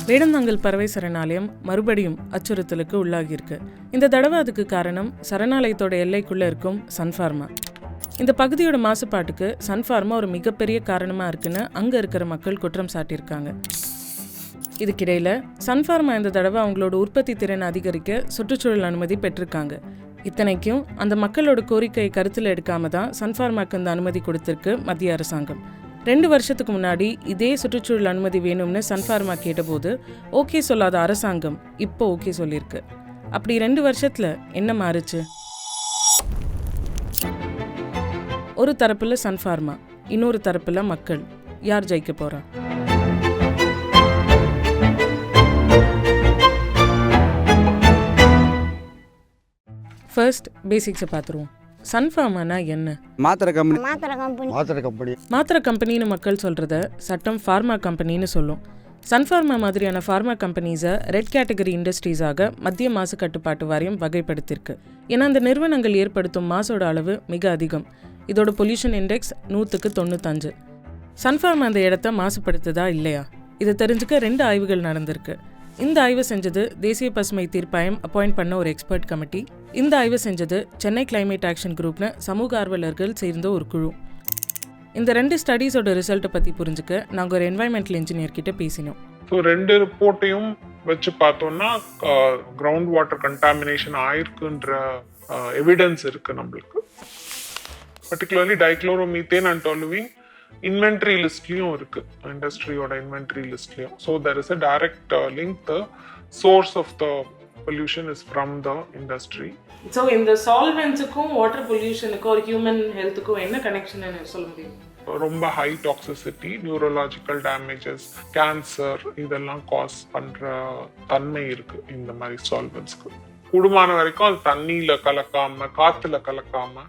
வேடந்தாங்கல் பறவை சரணாலயம் மறுபடியும் அச்சுறுத்தலுக்கு உள்ளாகியிருக்கு. இந்த தடவை அதுக்கு காரணம் சரணாலயத்தோட எல்லைக்குள்ளே இருக்கும் சன் ஃபார்மா. இந்த பகுதியோட மாசுபாட்டுக்கு சன் ஃபார்மா ஒரு மிகப்பெரிய காரணமாக இருக்குன்னு அங்கே இருக்கிற மக்கள் குற்றம் சாட்டியிருக்காங்க. இதுக்கிடையில் சன் ஃபார்மா இந்த தடவை அவங்களோட உற்பத்தி திறனை அதிகரிக்க சுற்றுச்சூழல் அனுமதி பெற்றிருக்காங்க. இத்தனைக்கும் அந்த மக்களோட கோரிக்கையை கருத்தில் எடுக்காம தான் சன் ஃபார்மாக்கு இந்த அனுமதி கொடுத்திருக்கு மத்திய அரசாங்கம். 2 வருஷத்துக்கு முன்னாடி இதே சுற்றுச்சூழல் அனுமதி வேணும்னு சன் ஃபார்மா கேட்டபோது ஓகே சொல்லாத அரசாங்கம் இப்போ ஓகே சொல்லியிருக்கு. அப்படி 2 வருஷத்துல என்ன மாறுச்சு? ஒரு தரப்புல சன் ஃபார்மா, இன்னொரு தரப்புல மக்கள். யார் ஜெயிக்க போறா? ஃபர்ஸ்ட் பேசிக்ஸை பார்த்துருவோம். சன் ஃபார்மானா என்ன? மாத்திரை கம்பெனின்னு மக்கள் சொல்கிறத சட்டம் ஃபார்மா கம்பெனின்னு சொல்லும். சன் ஃபார்மா மாதிரியான ஃபார்மா கம்பெனிஸை ரெட் கேட்டகரி இண்டஸ்ட்ரீஸாக மத்திய மாசு கட்டுப்பாட்டு வாரியம் வகைப்படுத்தியிருக்கு. ஏன்னா அந்த நிறுவனங்கள் ஏற்படுத்தும் மாசோட அளவு மிக அதிகம். இதோட பொல்யூஷன் இண்டெக்ஸ் 100க்கு 95. சன் ஃபார்மா அந்த இடத்த மாசுபடுத்துதா இல்லையா இதை தெரிஞ்சுக்க 2 ஆய்வுகள் நடந்திருக்கு. இந்த ஆய்வு செஞ்சது தேசிய பசுமை தீர்ப்பாயம் அப்பாயிண்ட் பண்ண ஒரு எக்ஸ்பர்ட் கமிட்டி. இந்த ஆய்வு செஞ்சது சென்னை கிளைமேட் ஆக்ஷன் குரூப்னு சமூக ஆர்வலர்கள் சேர்ந்த ஒரு குழு. இந்த 2 ஸ்டடீஸோட ரிசல்ட்டை பற்றி புரிஞ்சுக்க நாங்கள் ஒரு என்வாயன்மெண்டல் இன்ஜினியர் கிட்ட பேசினோம். ஸோ 2 ரிப்போர்ட்டையும் வச்சு பார்த்தோம்னா கிரவுண்ட் வாட்டர் கண்டாமினேஷன் ஆயிருக்குன்ற எவிடன்ஸ் இருக்கு நம்மளுக்கு. Particularly dichloromethane and toluene inventory லிஸ்ட்லயும் இருக்கு, இண்டஸ்ட்ரியோட இன்வென்ட்ரி லிஸ்ட்லயும். So there is a direct link. The source of the pollution is from the industry. So இந்த சால்வெண்ட்ஸுக்கும் வாட்டர் பொல்யூஷனுக்கும் ஒரு ஹியூமன் ஹெல்த்துக்கும் என்ன கனெக்ஷன் சொல்ல முடியும்? ரொம்ப high toxicity, neurological damages, cancer இதெல்லாம் காஸ் பண்ற தன்மை இருக்கு இந்த மாதிரி சால்வெண்ட்ஸ்க்கு. கூடுமான வரைக்கும் அது தண்ணியில கலக்காம காத்துல கலக்காம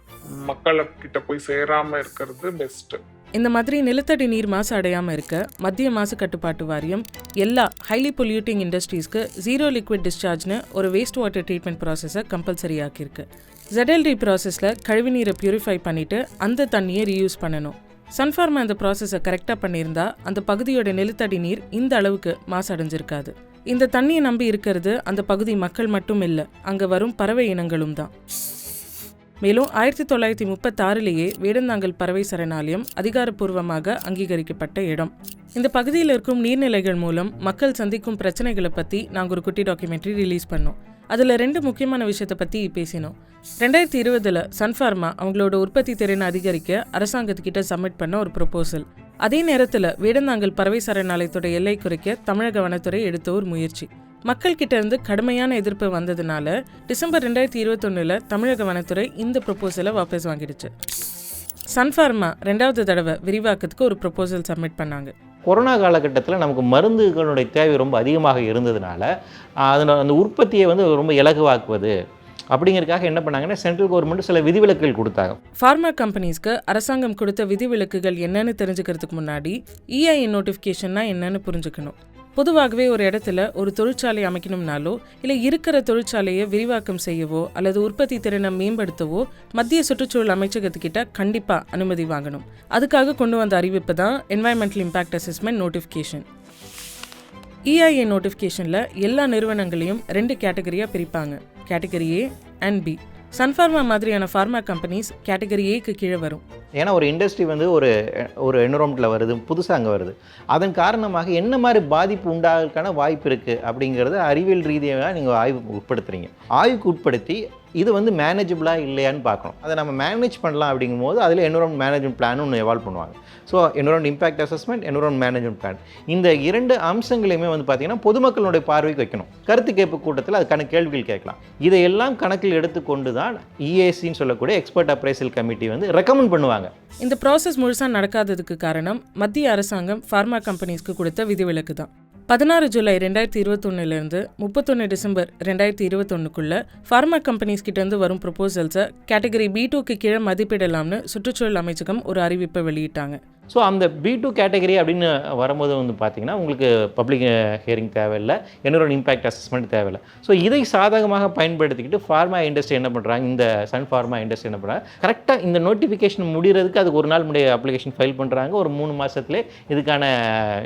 மக்கள்கிட்ட போய் சேராம இருக்கிறது பெஸ்ட். இந்த மாதிரி நிலத்தடி நீர் மாசு அடையாமல் இருக்க மத்திய மாசு கட்டுப்பாட்டு வாரியம் எல்லா ஹைலி பொல்யூட்டிங் இண்டஸ்ட்ரீஸ்க்கு 0 லிக்விட் டிஸ்சார்ஜ்னு ஒரு வேஸ்ட் வாட்டர் ட்ரீட்மெண்ட் ப்ராசஸை கம்பல்சரி ஆக்கியிருக்கு. ZLD ப்ராசஸில் கழிவுநீரை பியூரிஃபை பண்ணிவிட்டு அந்த தண்ணியை ரீயூஸ் பண்ணணும். சன்ஃபார்மா இந்த ப்ராசஸை கரெக்டாக பண்ணியிருந்தா அந்த பகுதியோட நிலத்தடி நீர் இந்த அளவுக்கு மாசு அடைஞ்சிருக்காது. இந்த தண்ணியை நம்பி இருக்கிறது அந்த பகுதி மக்கள் மட்டும் இல்லை, அங்கே வரும் பறவை இனங்களும் தான். மேலும் 1936 வேடந்தாங்கல் பறவை சரணாலயம் அதிகாரப்பூர்வமாக அங்கீகரிக்கப்பட்ட இடம். இந்த பகுதியில் இருக்கும் நீர்நிலைகள் மூலம் மக்கள் சந்திக்கும் பிரச்சனைகளை பற்றி நாங்கள் ஒரு குட்டி டாக்குமெண்ட்ரி ரிலீஸ் பண்ணோம். அதில் 2 முக்கியமான விஷயத்தை பற்றி பேசினோம். 2020 சன்ஃபார்மா அவங்களோட உற்பத்தி திறனை அதிகரிக்க அரசாங்கத்துக்கிட்ட சப்மிட் பண்ண ஒரு ப்ரொபோசல். அதே நேரத்தில் வேடந்தாங்கல் பறவை சரணாலயத்தோட எல்லை குறைக்க தமிழக வனத்துறை எடுத்த ஒரு முயற்சி. மக்கள் கிட்ட இருந்து கடுமையான எதிர்ப்பு வந்ததுனால டிசம்பர் 2021 தமிழக வனத்துறை இந்த ப்ரொபோசலை வாபஸ் வாங்கிடுச்சு. சன்ஃபார்மா 2வது தடவை விரிவாக்கத்துக்கு ஒரு ப்ரொபோசல் சப்மிட் பண்ணாங்க. கொரோனா காலகட்டத்தில் நமக்கு மருந்துகளுடைய தேவை ரொம்ப அதிகமாக இருந்ததுனால அந்த உற்பத்தியை ரொம்ப இலகுவாக்குவது அப்படிங்கிறதுக்காக என்ன பண்ணாங்கன்னா சென்ட்ரல் கவர்மெண்ட் சில விதிவிலக்குகள் கொடுத்தாங்க. ஃபார்மா கம்பெனிஸ்க்கு அரசாங்கம் கொடுத்த விதிவிலக்குகள் என்னன்னு தெரிஞ்சுக்கிறதுக்கு முன்னாடி EIN நோட்டிஃபிகேஷன்னா என்னன்னு புரிஞ்சுக்கணும். பொதுவாகவே ஒரு இடத்துல ஒரு தொழிற்சாலை அமைக்கணும்னாலோ இல்லை இருக்கிற தொழிற்சாலையை விரிவாக்கம் செய்யவோ அல்லது உற்பத்தி திறனை மேம்படுத்தவோ மத்திய சுற்றுச்சூழல் அமைச்சகத்துக்கிட்ட கண்டிப்பாக அனுமதி வாங்கணும். அதுக்காக கொண்டு வந்த அறிவிப்பு தான் environmental impact assessment notification. EIN நோட்டிஃபிகேஷனில் எல்லா நிறுவனங்களையும் 2 கேட்டகரியாக பிரிப்பாங்க, category A and B. Sun Pharma மாதிரியான ஃபார்மா கம்பெனிஸ் கேட்டகரி Aக்கு கீழே வரும். ஏன்னா ஒரு இண்டஸ்ட்ரி ஒரு என்விரான்மெண்ட்டில் வருது, புதுசாக அங்கே வருது, அதன் காரணமாக என்ன மாதிரி பாதிப்பு உண்டாகிறதுக்கான வாய்ப்பு இருக்குது அப்படிங்கிறத அறிவியல் ரீதியாக நீங்கள் ஆய்வுக்கு உட்படுத்துறீங்க. ஆய்வுக்கு உட்படுத்தி இது மேனேஜபிளாக இல்லையான்னு பார்க்கணும். அதை நம்ம மேனேஜ் பண்ணலாம் அப்படிங்கும்போது அதில் என்விரான்மெண்ட் மேனேஜ்மெண்ட் பிளான் ஒன்று எவால்வ் பண்ணுவாங்க. So environment impact assessment, environment management plan, இந்த 2 அம்சங்களையுமே பார்த்தீங்கன்னா பொதுமக்களுடைய பார்வைக்கு வைக்கணும். கருத்து கேட்பு கூட்டத்தில் அதுக்கான கேள்விகள் கேட்கலாம். இதையெல்லாம் கணக்கில் எடுத்துக்கொண்டு தான் EACன்னு சொல்லக்கூடிய எக்ஸ்பர்ட் அப்ரைசல் கமிட்டி ரெக்கமெண்ட் பண்ணுவாங்க. இந்த ப்ராசஸ் முழுசாக நடக்காததுக்கு காரணம் மத்திய அரசாங்கம் ஃபார்மா கம்பெனிஸ்க்கு கொடுத்த விதிவிலக்கு தான். 16 ஜூலை 2021 31 டிசம்பர் 2021 ஃபார்மா கம்பெனிஸ் கிட்டேருந்து வரும் ப்ரொபோசல்ஸை கேட்டகரி B2க்கு கீழே மதிப்பிடலாம்னு சுற்றுச்சூழல் அமைச்சகம் ஒரு அறிவிப்பை வெளியிட்டாங்க. ஸோ அந்த B2 கேட்டகரி அப்படின்னு வரும்போது வந்து பார்த்தீங்கன்னா உங்களுக்கு பப்ளிக் ஹியரிங் தேவையில்லை, என்விரான் இம்பாக்ட் அசஸ்மெண்ட் தேவையில்லை. ஸோ இதை சாதகமாக பயன்படுத்திக்கிட்டு ஃபார்மா இண்டஸ்ட்ரி என்ன பண்ணுறாங்க, இந்த சன் ஃபார்மா இண்டஸ்ட்ரி என்ன பண்ணுறாங்க, கரெக்டாக இந்த நோட்டிஃபிகேஷன் முடிகிறதுக்கு அதுக்கு ஒரு நாள் முன்னாடி அப்ளிகேஷன் ஃபைல் பண்ணுறாங்க. ஒரு 3 மாதத்துலேயே இதுக்கான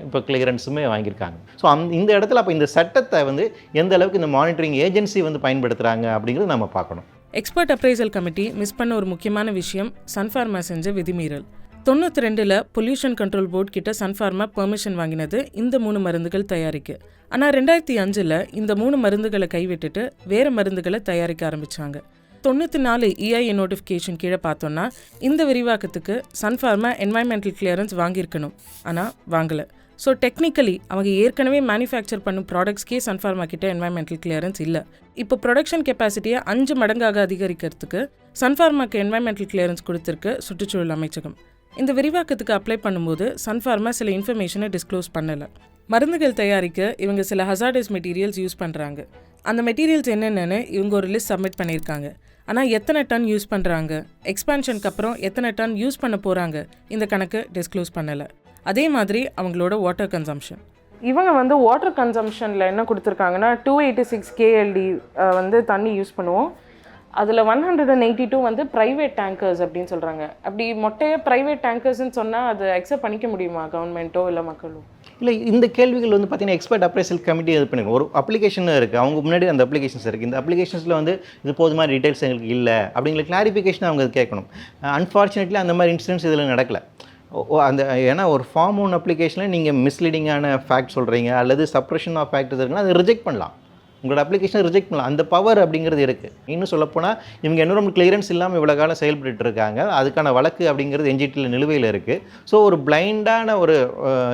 இப்போ கிளியரன்ஸுமே வாங்கியிருக்காங்க. ஸோ இந்த இடத்துல அப்போ இந்த சட்டத்தை வந்து எந்த அளவுக்கு இந்த மானிட்டரிங் ஏஜென்சி வந்து பயன்படுத்துகிறாங்க அப்படிங்கிறது நம்ம பார்க்கணும். எக்ஸ்பர்ட் அப்ரைசல் கமிட்டி மிஸ் பண்ண ஒரு முக்கியமான விஷயம் சன் ஃபார்மா செஞ்ச விதிமீறல். 92 பொல்யூஷன் கண்ட்ரோல் போர்ட் கிட்ட சன் ஃபார்மா பெர்மிஷன் வாங்கினது இந்த 3 மருந்துகள் தயாரிக்க. ஆனால் 2005 இந்த 3 மருந்துகளை கைவிட்டுட்டு வேறு மருந்துகளை தயாரிக்க ஆரம்பித்தாங்க. 94 EIA நோட்டிஃபிகேஷன் கீழே பார்த்தோன்னா இந்த விரிவாக்கத்துக்கு சன் ஃபார்மா என்வாயன்மெண்டல் கிளியரன்ஸ் வாங்கியிருக்கணும், ஆனால் வாங்கலை. ஸோ டெக்னிக்கலி அவங்க ஏற்கனவே மேனுஃபேக்சர் பண்ணும் ப்ராடக்ட்ஸ்க்கே சன் ஃபார்மா கிட்ட என்வாயன்மெண்டல் கிளியரன்ஸ் இல்லை. இப்போ ப்ரொடக்ஷன் கெப்பாசிட்டியை 5 மடங்காக அதிகரிக்கிறதுக்கு சன் ஃபார்மாக்கு என்வாயன்மெண்டல் கிளியரன்ஸ் கொடுத்துருக்கு சுற்றுச்சூழல் அமைச்சகம். இந்த விரிவாக்கத்துக்கு அப்ளை பண்ணும்போது சன் ஃபார்மா சில இன்ஃபர்மேஷனை டிஸ்க்ளோஸ் பண்ணலை. மருந்துகள் தயாரிக்க இவங்க சில ஹசார்டஸ் மெட்டீரியல்ஸ் யூஸ் பண்ணுறாங்க. அந்த மெட்டீரியல்ஸ் என்னென்னு இவங்க ஒரு லிஸ்ட் சப்மிட் பண்ணியிருக்காங்க. ஆனால் எத்தனை டன் யூஸ் பண்ணுறாங்க, எக்ஸ்பான்ஷனுக்கு அப்புறம் எத்தனை டன் யூஸ் பண்ண போகிறாங்க, இந்த கணக்கு டிஸ்க்ளோஸ் பண்ணலை. அதே மாதிரி அவங்களோட வாட்டர் கன்சம்ஷன். இவங்க வந்து வாட்டர் கன்சம்ஷனில் என்ன கொடுத்துருக்காங்கன்னா 286 KLD வந்து தண்ணி யூஸ் பண்ணுவோம். அதில் 182 வந்து ப்ரைவேட் டேங்கர்ஸ் அப்படின்னு சொல்கிறாங்க. அப்படி மொட்டையே ப்ரைவேட் டேங்கர்ஸ்ன்னு சொன்னால் அது அக்செப்ட் பண்ணிக்க முடியுமா கவர்மெண்ட்டோ இல்லை மக்களோ? இல்லை, இந்த கேள்விகள் வந்து பார்த்தீங்கன்னா எக்ஸ்பர்ட் அப்ரைசல் கமிட்டி இது பண்ணிருக்கோம். ஒரு அப்ளிகேஷன் இருக்குது, அவங்க முன்னாடி அந்த அப்ளிகேஷன்ஸ் இருக்குது. இந்த அப்ளிகேஷன்ஸில் வந்து இது போதுமான டீட்டெயில்ஸ் எங்களுக்கு இல்லை அப்படிங்கிற கிளாரிஃபிகேஷன் அவங்க கேட்கணும். அன்ஃபார்ச்சுனேட்லி அந்த மாதிரி இன்சிடென்ட்ஸ் இதில் நடக்கலை. அந்த ஏன்னா ஒரு ஃபார்ம் 1 அப்ளிகேஷனில் நீங்கள் மிஸ்லீடிங்கான ஃபேக்ட் சொல்கிறீங்க அல்லது சப்ரஷன் ஆஃப் ஃபேக்ட் இருக்குன்னா அதை ரிஜெக்ட் பண்ணலாம், உங்களோட அப்ளிகேஷனை ரிஜெக்ட் பண்ணலாம். அந்த பவர் அப்படிங்கிறது இருக்குது. இன்னும் சொல்லப்போனால் இவங்க என்விரான்மெண்ட் கிளியரன்ஸ் இல்லாமல் இவ்வளோ காலம் செயல்பட்டு இருக்காங்க. அதுக்கான வழக்கு அப்படிங்கிறது NGTயில் நிலுவையில் இருக்குது. ஸோ ஒரு பிளைண்டான ஒரு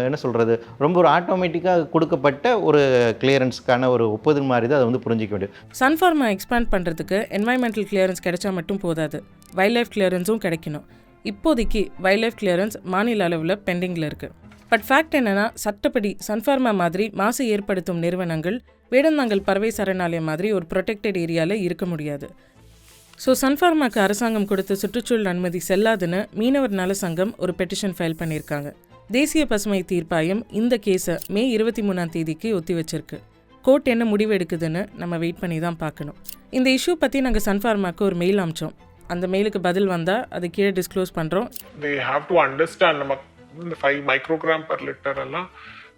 என்ன சொல்கிறது, ரொம்ப ஒரு ஆட்டோமேட்டிக்காக கொடுக்கப்பட்ட ஒரு கிளியரன்ஸ்க்கான ஒரு ஒப்புதல் மாதிரி தான் அதை வந்து புரிஞ்சிக்க வேண்டியது. சன் ஃபார்மா எக்ஸ்பேண்ட் பண்ணுறதுக்கு என்வாயன்மெண்டல் கிளியரன்ஸ் கிடைச்சா மட்டும் போதாது, வைல்ட் லைஃப் கிளியரன்ஸும் கிடைக்கணும். இப்போதைக்கு வைல்ட் லைஃப் கிளியரன்ஸ் மாநில அளவில் பெண்டிங்கில் இருக்குது. பட் ஃபேக்ட் என்னென்னா, சட்டப்படி சன் ஃபார்மா மாதிரி மாசு ஏற்படுத்தும் நிறுவனங்கள் வேடந்தாங்கல் பறவை சரணாலயம் மாதிரி ஒரு ப்ரொடெக்டட் ஏரியாவில் இருக்க முடியாது. ஸோ சன் ஃபார்மாக்கு அரசாங்கம் கொடுத்த சுற்றுச்சூழல் அனுமதி செல்லாதுன்னு மீனவர் நல சங்கம் ஒரு பெட்டிஷன் ஃபைல் பண்ணியிருக்காங்க. தேசிய பசுமை தீர்ப்பாயம் இந்த கேஸை மே 23 ஒத்தி வச்சிருக்கு. கோர்ட் என்ன முடிவு எடுக்குதுன்னு நம்ம வெயிட் பண்ணி தான் பார்க்கணும். இந்த இஷ்யூ பற்றி நாங்கள் சன் ஃபார்மாக்கு ஒரு மெயில் அனுப்பிச்சோம். அந்த மெயிலுக்கு பதில் வந்தால் அது கீழே டிஸ்க்ளோஸ் பண்ணுறோம். they have to understand நம்ம இந்த 5 மைக்ரோகிராம் per லிட்டர் எல்லாம்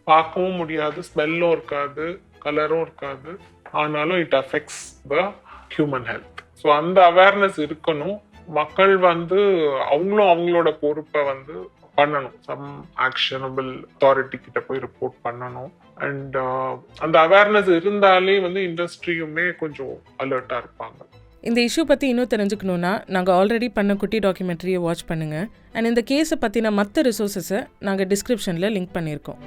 பார்க்கவும் முடியாது, ஸ்மெல்லும் இருக்காது, கலரும் இருக்காது, ஆனாலும் it affects the human health. So அந்த அவேர்னஸ் இருக்கணும். மக்கள் வந்து அவங்களும் அவங்களோட பொறுப்பை வந்து பண்ணணும். சம் ஆக்ஷனபிள் அத்தாரிட்டி கிட்ட போய் ரிப்போர்ட் பண்ணணும். அண்ட் அந்த அவேர்னஸ் இருந்தாலே வந்து இண்டஸ்ட்ரியுமே கொஞ்சம் அலர்ட்டாக இருப்பாங்க. இந்த இஷ்யூ பற்றி இன்னும் தெரிஞ்சுக்கணுன்னா நாங்கள் ஆல்ரெடி பண்ண குட்டி டாக்குமெண்ட்ரியை வாட்ச் பண்ணுங்கள். அண்ட் இந்த கேஸை பற்றின மற்ற ரிசோர்ஸஸை நாங்கள் டிஸ்கிரிப்ஷனில் லிங்க் பண்ணியிருக்கோம்.